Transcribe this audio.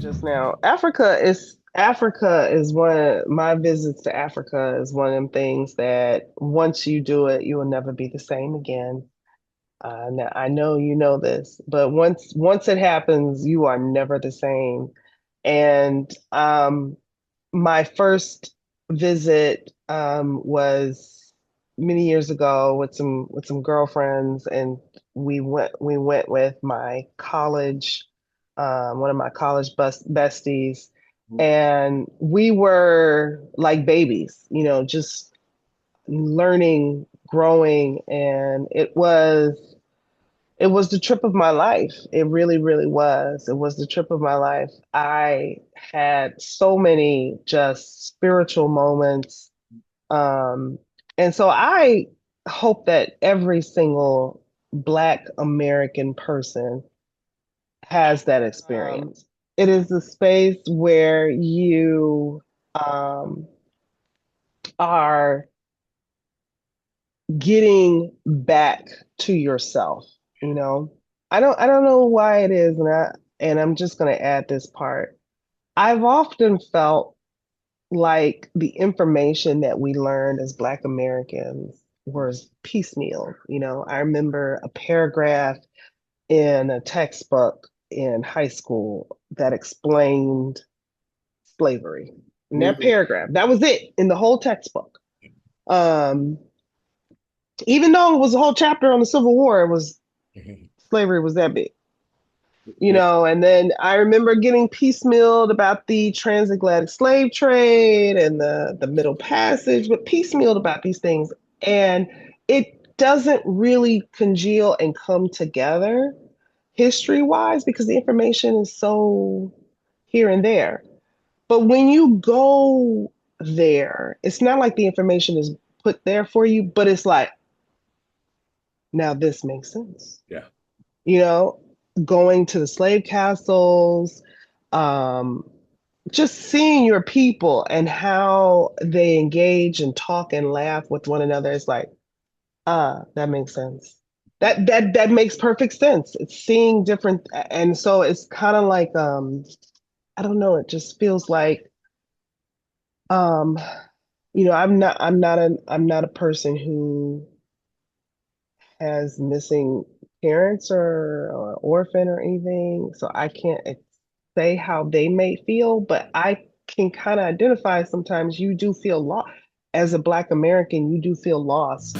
just now. Africa is one of my visits to Africa is one of them things that once you do it, you will never be the same again. Now, I know you know this, but once it happens, you are never the same. And my first visit was many years ago with some girlfriends, and we went with my college one of my college besties, and we were like babies, just learning, growing, and it was the trip of my life. It really, really was. It was the trip of my life. I had so many just spiritual moments. Um, and so I hope that every single Black American person has that experience. It is a space where you um, are getting back to yourself, you know. I don't know why it is, and I'm just going to add this part. I've often felt like the information that we learned as Black Americans was piecemeal. I remember a paragraph in a textbook in high school that explained slavery. In that Mhm. paragraph, that was it in the whole textbook. Um, Even though it was a whole chapter on the Civil War, it was slavery was that big. Yeah. And then I remember getting piecemealed about the transatlantic slave trade and the Middle Passage, but piecemealed about these things. And it doesn't really congeal and come together history wise because the information is so here and there. But when you go there, it's not like the information is put there for you, but it's like, now this makes sense. Yeah. You know, Going to the slave castles, um, just seeing your people and how they engage and talk and laugh with one another is like, that makes sense. That makes perfect sense. It's seeing different, and so it's kind of like, I don't know, it just feels like, um, I'm not a person who has missing parents or orphan or anything, so I can't say how they may feel, but I can kind of identify sometimes you do feel lost. As a Black American, you do feel lost